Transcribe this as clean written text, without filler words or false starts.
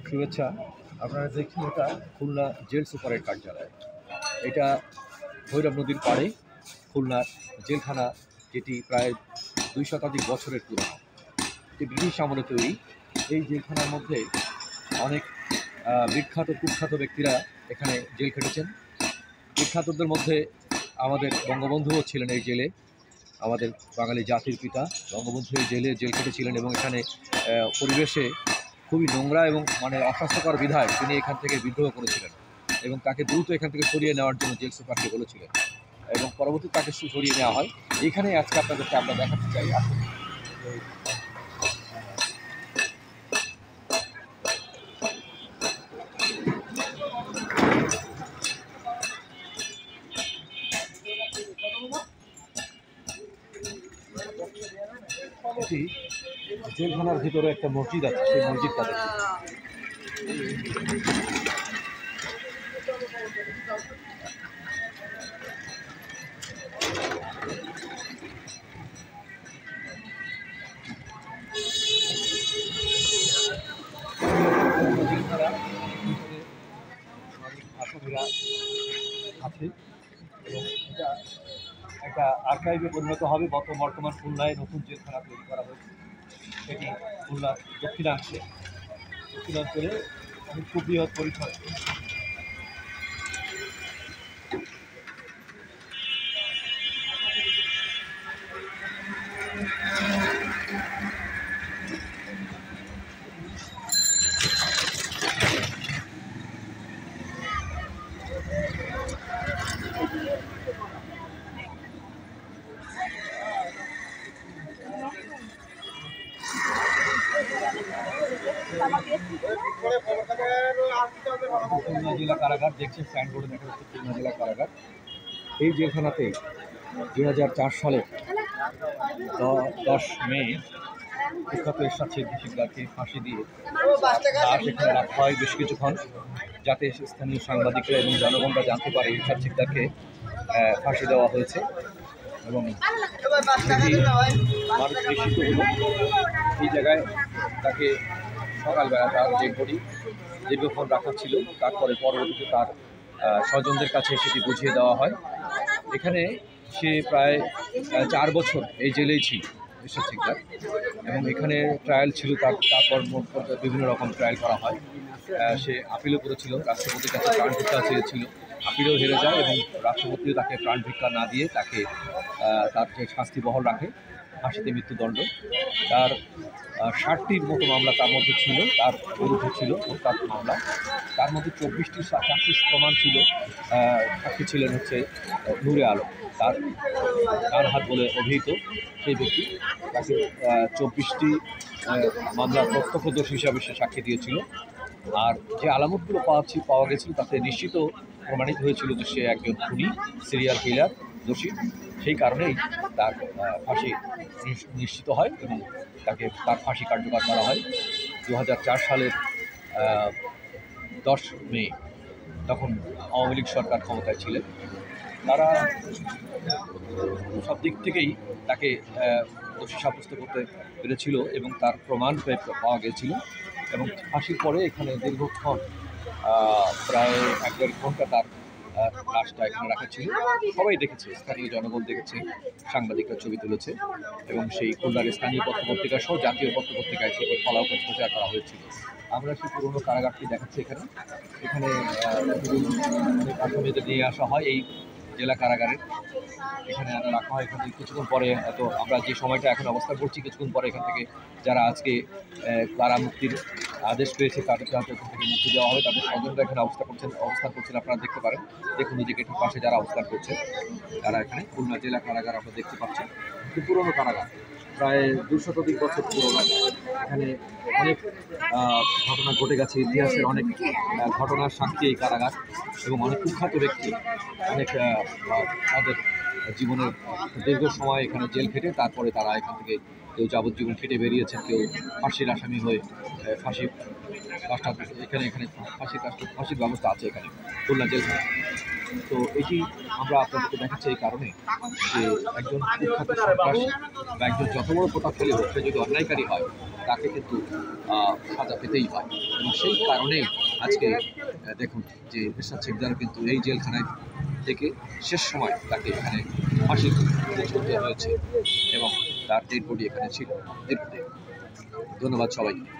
শুভেচ্ছা। আপনারা দেখছেন এটা খুলনা জেল সুপারের কার্যালয়। এটা ভৈরব নদীর পাড়ে খুলনার জেলখানা, যেটি প্রায় 2 শতাধিক বছরের পুরনো। এটি ব্রিটিশ আমলে তৈরি। এই জেলখানার মধ্যে অনেক বিখ্যাত কুখ্যাত ব্যক্তিরা এখানে জেল খেটেছেন। বিখ্যাতদের মধ্যে আমাদের বঙ্গবন্ধুও ছিলেন এই জেলে। আমাদের বাঙালি জাতির পিতা বঙ্গবন্ধু এই জেল খেটেছিলেন এবং এখানে পরিবেশে খুবই নোংরা এবং অস্বাস্থ্যকর বিধায় তিনি এখান থেকে বিদ্রোহ করেছিলেন এবং তাকে দ্রুত এখান থেকে সরিয়ে নেওয়ার জন্য জেল সুপারকে বলেছিলেন এবং পরবর্তীতে তাকে সরিয়ে নেওয়া হয়। এইখানে আজকে আপনাদেরকে আমরা দেখাতে চাই। এটি জেলখানার ভিতরে একটা মসজিদ আছে, সেই মসজিদটা আসামিরা আছে এবং এটা একটা আর্কাইভে পরিণত হবে। বর্তমান খুলনায় নতুন জেলখানা তৈরি করা হয়েছে। এটি খুলনার দক্ষিণাঞ্চলে অনেক সুবৃহৎ পরিসর। খুলনা জেলা কারাগার দেখছেন, সাইনবোর্ডে দেখা যাচ্ছে খুলনা জেলা কারাগার। এই জেলখানাতে 2004 সালে 10 মে কুখ্যাত এরশাদ সিদ্দিকীকে ফাঁসি দিয়ে লাশ এখানে রাখা হয় বেশ কিছুক্ষণ, যাতে স্থানীয় সাংবাদিকরা এবং জনগণরা জানতে পারে এরশাদ সিদ্দিকীকে ফাঁসি দেওয়া হয়েছে এবং মানুষ নিশ্চিত হল। এই জায়গায় তাকে সকালবেলা তার যে বডি দীর্ঘক্ষণ রাখা ছিল, তারপরে পরবর্তীতে তার স্বজনদের কাছে সেটি বুঝিয়ে দেওয়া হয়। এখানে সে প্রায় 4 বছর এই জেলেই ছিল এরশাদ সিকদার এবং এখানে ট্রায়াল ছিল তারপর বিভিন্ন রকম ট্রায়াল করা হয়। সে আপিলও করেছিল, রাষ্ট্রপতির কাছে প্রাণ ভিক্ষা চেয়েছিল, আপিলেও হেরে যায় এবং রাষ্ট্রপতিও তাকে প্রাণ ভিক্ষা না দিয়ে তাকে তার যে শাস্তি বহাল রাখে, ফাঁসিতে মৃত্যুদণ্ড। তার 60টির মতো মামলা তার মধ্যে ছিল, তার বিরুদ্ধে ছিল তার মামলা। তার মধ্যে 24টি চাক্ষুষ প্রমাণ ছিল। সাক্ষী ছিলেন নূরে আলম, তার ডান হাত বলে অভিহিত সেই ব্যক্তি। তাকে 24টি মামলার প্রত্যক্ষদর্শী হিসাবে সে সাক্ষী দিয়েছিল। আর যে আলামতগুলো পাওয়া গেছিল তাতে নিশ্চিত প্রমাণিত হয়েছিল যে সে একজন খুনি, সিরিয়াল কিলার, দোষী। সেই কারণেই তার ফাঁসি নিশ্চিত হয় এবং তার ফাঁসি কার্যকর করা হয় 2004 সালের 10 মে। তখন আওয়ামী লীগ সরকার ক্ষমতায় ছিলেন। তারা সব দিক থেকেই তাকে দোষী সাব্যস্ত করতে পেরেছিল এবং তার প্রমাণ পাওয়া গিয়েছিল এবং ফাঁসির পরে এখানে দীর্ঘক্ষণ প্রায় 1-1.5 ঘন্টা তার লাশটা এখানে রাখা ছিল। সবাই দেখেছে, স্থানীয় জনগণ দেখেছে, সাংবাদিকরা ছবি তুলেছে এবং সেই খুলনার স্থানীয় পত্রপত্রিকা সহ জাতীয় পত্রপত্রিকায় সেটি ফলাও প্রচার করা হয়েছিল। আমরা সেই পুরনো কারাগারটি দেখাচ্ছি। এখানে আসামিদের নিয়ে আসা হয় এই জেলা কারাগারের। এখানে রাখা হয়। এখানে কিছুক্ষণ পরে, আমরা যে সময়টা এখন অবস্থান করছি, কিছুক্ষণ পরে এখান থেকে যারা আজকে কারা মুক্তির আদেশ পেয়েছে তাদেরকে হয়তো এখান থেকে মুক্তি দেওয়া হবে। তাদের স্বজনরা এখানে অবস্থান করছেন, আপনারা দেখতে পারেন। দেখুন যে গেটের পাশে যারা অবস্থান করছে তারা এখানে খুলনা জেলা কারাগার আমরা দেখতে পাচ্ছি। খুব পুরনো কারাগার, প্রায় 2 শতাধিক বছর পুরনো। এখানে অনেক ঘটনা ঘটে গেছে, ইতিহাসের অনেক ঘটনার সাক্ষী এই কারাগার এবং অনেক কুখ্যাত ব্যক্তি অনেক তাদের জীবনের দীর্ঘ সময় এখানে জেল খেটে তারপরে তারা এখান থেকে কেউ যাবজ্জীবন খেটে বেরিয়েছেন, কেউ ফাঁসির আসামি হয়ে ফাঁসি লাশটা এখানে এখানে ফাঁসির ব্যবস্থা আছে এখানে খুলনা জেলখানায়। তো এটি আমরা আপনাদেরকে দেখাচ্ছি এই কারণে যে একজন কুখ্যাত সন্ত্রাসী বা একজন যত বড় প্রতাপশালী হোক সে যদি অন্যায়কারী হয় তাকে কিন্তু সাজা পেতেই হয়। এবং সেই কারণেই আজকে দেখুন যে এরশাদ শিকদারও কিন্তু এই জেলখানায় থেকে শেষ সময় তাকে এখানে ফাঁসি ঝুলতে হয়েছে এবং তার ডেড বডি এখানে ছিল দীর্ঘদিন। ধন্যবাদ সবাইকে।